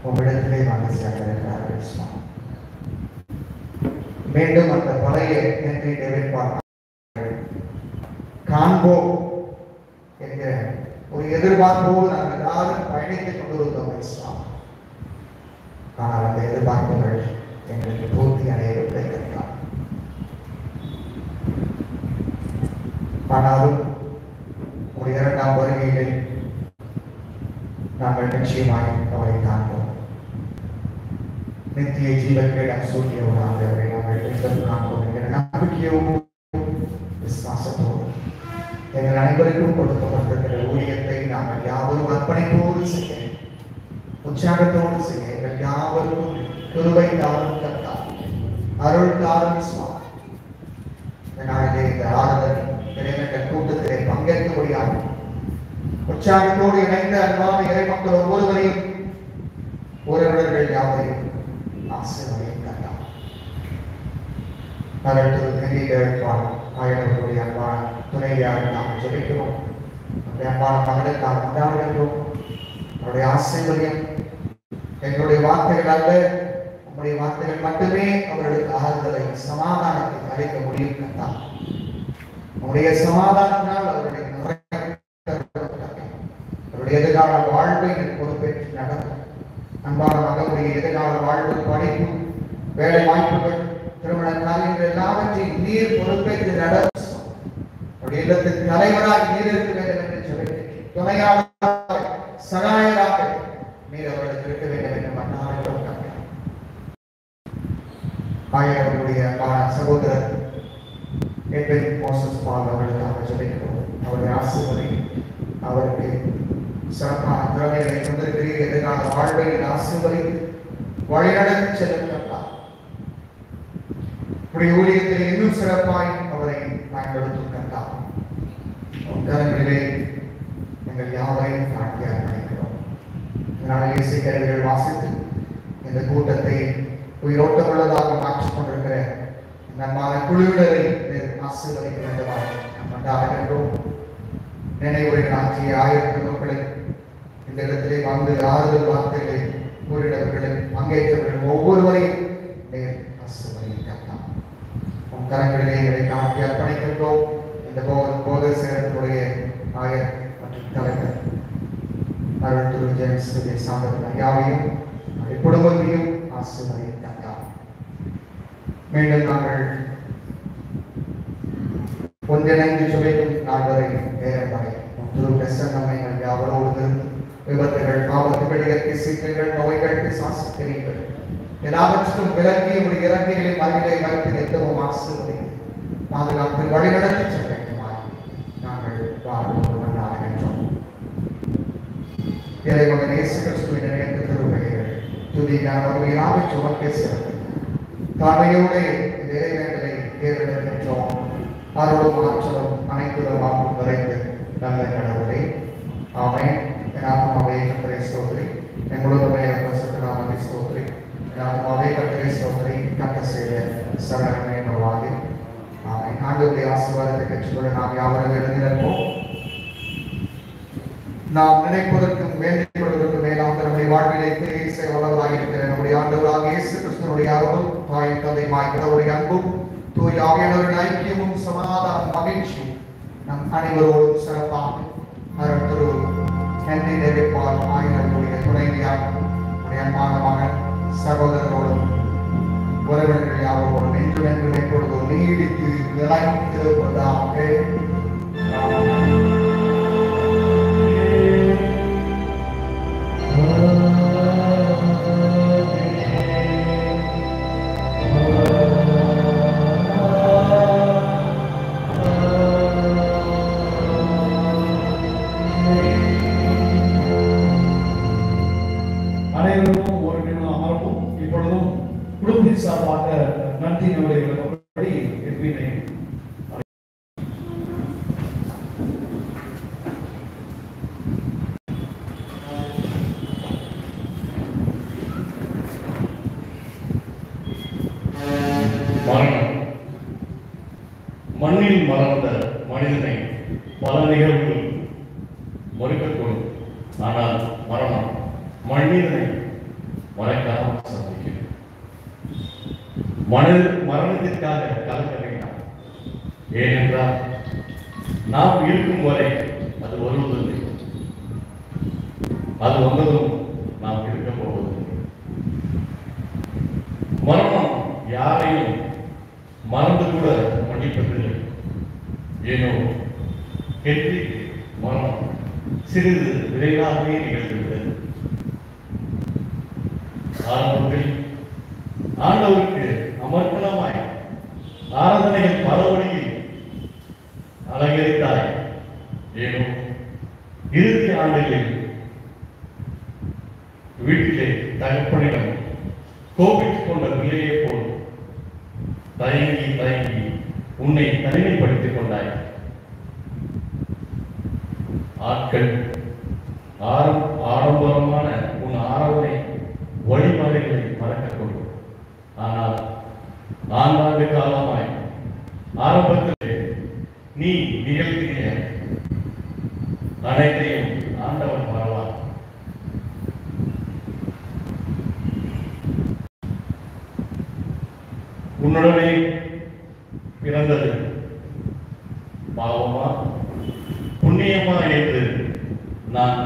உங்களிடத்திலே வந்து சேர்ந்திருக்கிறார்கள். மீண்டும் அந்த பழைய நன்றி நிறைப்பார்கள் காண்போம் என்கிற ஒரு எதிர்பார்ப்போடு நாங்கள் எல்லாரும் பயணித்துக் கொண்டிருந்தோம். ஆனால் அந்த எதிர்பார்ப்புகள் எங்களுக்கு பூர்த்தி அடையவில்லை. ஆனாலும் ஒரு இரண்டாம் வருகையிலே நாங்கள் நிச்சயமாய் அவரை காண்போம். நித்திய ஜீவன்களிடம் சூட்டிய ஒரு ஆண்டவரை நாங்கள் காண்போம் என்கிற நம்பிக்கையோடு விசுவாசத்தோடு எங்கள் அனைவருக்கும் கொடுக்கப்பட்டிருக்கிற ஊழியத்தை நாங்கள் யாவரும் அர்ப்பணிப்போடு செய்ய, உற்சாகத்தோடு செய்ய, எங்கள் யாவருக்கும் கிருபை தாரும் கர்த்தார், அருள் தாரும் சுவாமி. இந்த ஆறுதல் இறைவன் கூட்டத்திலே பங்கேற்க முடியாது. உற்சாகத்தோடு இணைந்த அன்பான இறை மக்கள் ஒவ்வொருவரையும் ஒருவர்கள் யாவரையும் ஆசீர்வதியும் கர்த்தார். ஆயிரவர்களுடைய அன்பான துணைவியாக நாம் ஜெபிக்கிறோம். நம்முடைய அன்பான மகளுக்காக கொண்டாடுகின்றோம். அவருடைய ஆசீர்வாதம் எங்களுடைய வார்த்தைகள் அல்ல, நம்முடைய வார்த்தைகள் மட்டுமே அவர்களுக்கு ஆறுதலை சமாதானத்தை அளிக்க முடியும். கர்த்தாவே, நம்முடைய சமாதானத்தால் அவருடைய அவருடைய எதிர்கால வாழ்வை பொறுப்பேற்று நடக்கும். அன்பான மகளுடைய எதிர்கால வாழ்வு, படிப்பு, வேலை வாய்ப்புகள், திருமண காரியங்கள் எல்லாவற்றையும் நீர் பொறுப்பேற்று நடக்கும். அவருடைய இல்லத்தின் தலைவராக நீர் இருக்க வேண்டும் என்று சொல்லியிருக்கிறேன். துணையாளராக, சகாயராக நீர் அவர்களுக்கு இருக்க வேண்டும் என்று மன்னாரிடம் ஆயிரவர்களுடைய சகோதரர் எட்வின் மோசஸ் பால் அவர்களுக்காக ஜெபிக்கிறோம். அவருடைய ஆசீர்வதி அவருக்கு சிறப்பான திறமைகளை கொண்டிருக்கிறீர். எதிர்கால வாழ்வை ஆசீர்வதித்து வழிநடத்தி செல்லுங்கள். ஊழியத்தில் இன்னும் சிறப்பாய் அவரை பயன்படுத்துகின்றார். கரங்களிலே எங்கள் யாவரையும் காட்டி அர்ப்பணிக்கிறோம். இதனால் இசைக்கருவிகள் வாசித்து இந்த கூட்டத்தை உயிரோட்டம் உள்ளதாக மாற்றிக் கொண்டிருக்கிற நம்மான குழுவினரை ஆசீர்வதிக்க வேண்டுமாக கொண்டாடுகின்றோம். நினைவுரைகள் ஆற்றிய ஆயிரத்து மக்களை இந்த இடத்திலே வந்து ஆறுதல் வார்த்தைகளை கூறினவர்களை பங்கேற்றவர்கள் ஒவ்வொருவரையும் ஆசீர்வதிக்கலாம். உன் கரங்களிலே இதை காட்டி அர்ப்பணிக்கின்றோம். இந்த போத சேரத்துடைய ஆயர் மற்றும் தலைவர் அருள் திரு ஜேம்ஸ் சாந்தன் ஐயாவையும் குடும்பத்தையும் ஆசீர்வதிக்கலாம். மீண்டும் நாங்கள் ஒன்றிணைந்து சுவைக்கும் நாள் வரை நேரம் வரை திரு பிரசன்னமை அவரோடு விபத்துகள், ஆபத்துகள், இயற்கை சீற்றங்கள், நோய்கள், பிசாசுகள் எல்லாவற்றுக்கும் விலக்கி ஒரு இறக்கைகளின் மறுநிலை வைத்து நித்தமும் ஆசீர்வதி பாதுகாப்பு வழிநடத்தி செல்ல வேண்டுமாய் நாங்கள் கொண்டாடுகின்றோம். இறைவன் இயேசு கிறிஸ்துவின் நினைவு திருப்பதிகள் துதியாக சுமக்கே சிறப்பு தாழ்மையோடு இந்த இறைவேண்டலை தேர்ந்தெடுக்கின்றோம். அருளும் ஆற்றலும் அனைத்துலமாகவும் விரைந்து நல்ல கடவுளை ஆமென். ஆத்மாவே கர்த்தரை ஸ்தோத்திரி, எங்களுடைய நாமத்தை ஸ்தோத்திரி, ஆத்மாவே கர்த்தரை ஸ்தோத்திரி, கர்த்தர் செய்த சகலமே நல்வாதி. ஆமென். ஆண்டவருடைய ஆசீர்வாதத்தை பெற்றுக்கொள்ள நாம் யாவரும் எழுந்திருப்போம். நாம் நினைப்பதற்கும் வேண்டிக் கொள்வதற்கும் மேலாக நம்முடைய வாழ்விலே கிரியை செய்ய வல்லவராக இருக்கிற நம்முடைய ஆண்டவராக இயேசு கிறிஸ்துவினுடைய அருளும் தாயின் தந்தையுமாய் கடவுளுடைய அன்பும் தூய ஆவியானவரின் ஐக்கியமும் சமாதானம் மகிழ்ச்சியும் நம் அனைவரோடும் சிறப்பாக அருள் திரு ஹென்றி டேவிட் பால் ஆகியோருடைய துணைவியார் அன்பான மகன் சகோதரரோடும் உறவினர்கள் யாவரோடும் என்று எப்பொழுதும் நீடித்து நிலைத்திருப்பதாக. அனைவருக்கும் ஒரு நிமிடம் அமரவும். இப்பொழுதும் குடும்பத்தின் சார்பாக நன்றி நுழைவுபடி எப்பினை மண்ணில் மலர்ந்த மனிதனை பல நிகழ்வுகள் மறுக்கக்கூடும். ஆனால் மரணம் மனிதனை மறைக்காமல் சந்திக்கும். மரணத்திற்காக கலக்க வேண்டாம். ஏனென்றால் நாம் இருக்கும் வரை அது வருவதில்லை. அது வந்ததும் நாம் இருக்க போவதில்லை. மரணம் யாரையும் மறந்து கூட மன்னிப்பதில்லை. ஏனோ ஹென்றி மரணம் சிறிது விரைவாகவே நிகழ்ந்துவிட்டது. ஆரம்பத்தில் ஆண்டவருக்கு அமர்ப்பணமாய் ஆராதனைகள் பல வழியில் அலங்கரித்தாய். ஏனோ இறுதி ஆண்டுகளில் வீட்டிலே தகப்பனிடம் கோபித்துக் கொண்ட பிள்ளையை போல் தயங்கி தயங்கி உன்னை தனிமைப்படுத்திக் கொண்டாய். ஆட்கள் ஆடம்பரமான உன் ஆராதனை வழிமுறைகளை மறக்கக்கூடும். ஆனால் ஆண்டாண்டு காலமாய் ஆரம்பத்திலே நீ நிகழ்த்திய அனைத்தையும் ஆண்டவன் மறவான். உன்னுடனே பிறந்தது பாவமா புண்ணியமா என்று நான்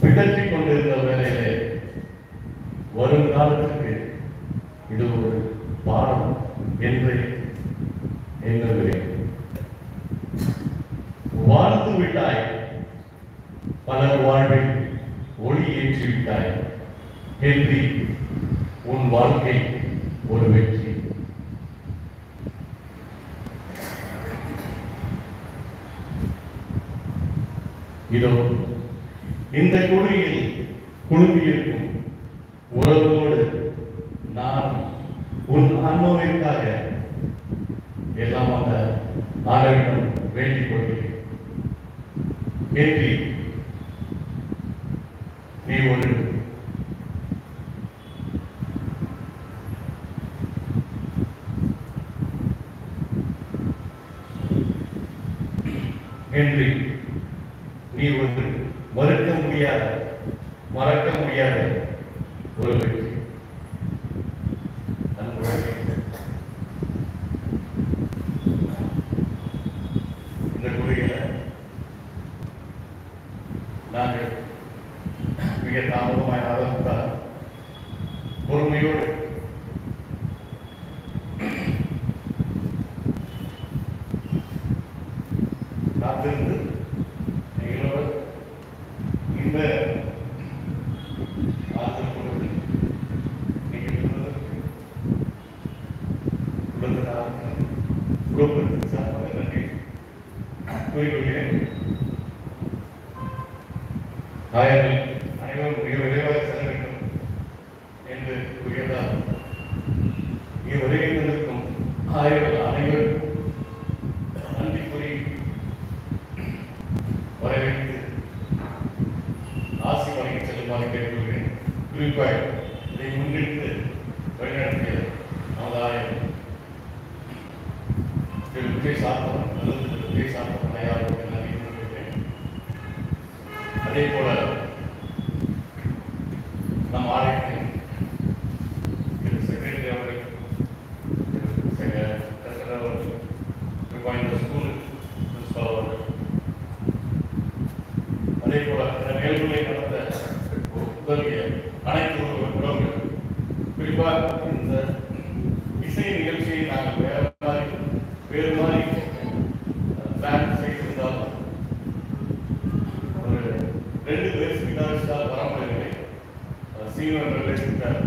பிதற்றிக் கொண்டிருந்த வேளையிலே வருங்காலத்திற்கு இது ஒரு பாடம் என்று எண்ணுகிறேன். வாழ்ந்து விட்டாய், பலர் வாழ்வில் ஒளி ஏற்றி விட்டாய். ஹென்றி, உன் வாழ்க்கை ஒரு வெற்றி. இதோ இந்த குழியில் குழுமியிருக்கும் உறவோடு நான் உன் ஆன்மாவிற்காக எல்லாம் அந்த ஆண்டவரிடம் வேண்டிக் கொள்கிறேன். ஹென்றி, நீ ஒரு ஹென்றி, நீ ஒரு மறுக்க முடியாத மறக்க முடியாத ஒரு வெற்றி. இந்த குறையில நாங்கள் மிக தாமதமாய் ஆரம்பித்தால் பொறுமையோடு காத்திருந்து எங்களோடு இந்த ஆற்றல் கொடுத்து நீங்கள் குடும்பத்திற்கு சார்பாக நன்றி கூறிக்கொள்கிறேன். தாயர்கள் அனைவரும் மிக விரைவாக செல்ல வேண்டும் என்று கூறியதால் இங்கே வருகை தந்திருக்கும் ஆயர்கள் அனைவரும் நன்றி கூறி வரவேற்று ஆசி வழங்கி செல்லுமாறு கேட்டுக்கொள்கிறேன். குறிப்பாக இதை முன்னிட்டு வழிநடத்திய நமது ஆயர் திரு விஜய் சாத்தவன் அல்லது திரு விஜய் சாத்தவன் ஐயாவுக்கு நன்றி கூறுகிறேன். அதே போல நம் ஆலயத்தின் திரு செக்ரட்டரி அவர்கள், திரு அவர்கள், குறிப்பாக இந்த ஸ்கூல் பிரின்சிபால் அவர்கள், அதே போல இந்த நிகழ்வுகளை நடந்த உதவிய அனைத்து உறவுகள், குறிப்பாக இந்த இசை நிகழ்ச்சியை நாங்கள் வேறு மாதிரி பிளான் செய்திருந்தாலும் ஒரு 2 பேர் கிட்டாரிஸ்டால் வர முடியவில்லை. சீனியர் இருக்கிறார்,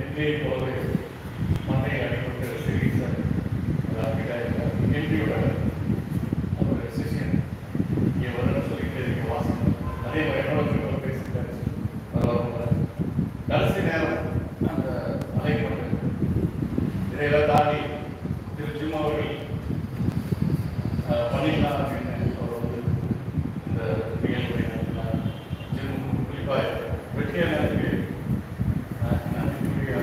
என்ஜே போல மண்டையை அடிப்பட்டு சீரியஸாக என்ஜியோட ஒரு செஷன் இங்கே வரணும்னு சொல்லிட்டு இருக்க வாசம் அதே மாதிரி என்னோட பேசிட்டாரு. கடைசி நேரம் அந்த அலைப்பட்டு இதையெல்லாம் தாண்டி திரு ஜிம் அவர்கள் பண்ணிக்கலாம் அப்படின்னு அவர் வந்து இந்த நிகழ்வுகளை நடத்தினார். ஜிம் குறிப்பாக வெற்றியாளருக்கு நன்றி கூறிய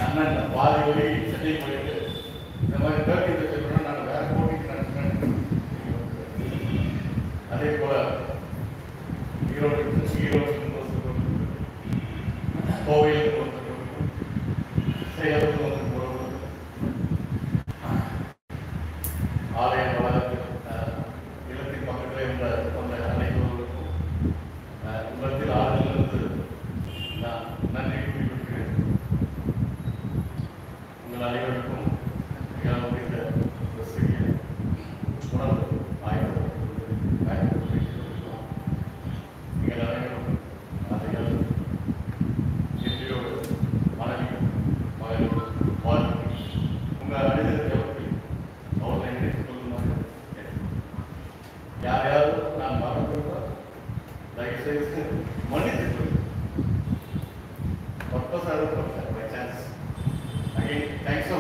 அண்ணன் பாதி வழி சென்னை போயிட்டு இந்த மாதிரி 30 லட்சம் நான் வேற போட்டிக்கு நடத்தினேன். அதே போல ஈரோடு கோவையில் சேலத்தில் ஆலய இல்லத்தின் பக்கத்தில் இருந்த அந்த அனைவருக்கும் உள்ளத்தில் ஆறுதலிருந்து நான் நன்றி கூறிக்கொள்கிறேன். உங்கள் அனைவருக்கும் முடிந்த சிறிய உணர்வு ஆய்வு நீங்கள் அனைவரும் அதைகள் இன்றையோடு மனைவி மகளோடு வாழ்க்கை உங்கள் அனைவருக்கு அவர்களை நினைத்துக் கொள்ளுமாறு யாரையாவது நான் மறந்துவிட்டால் தயவுசெய்து மன்னித்துக் கொள்ளுங்கள். பர்பஸாக பை சான்ஸ். Again thanks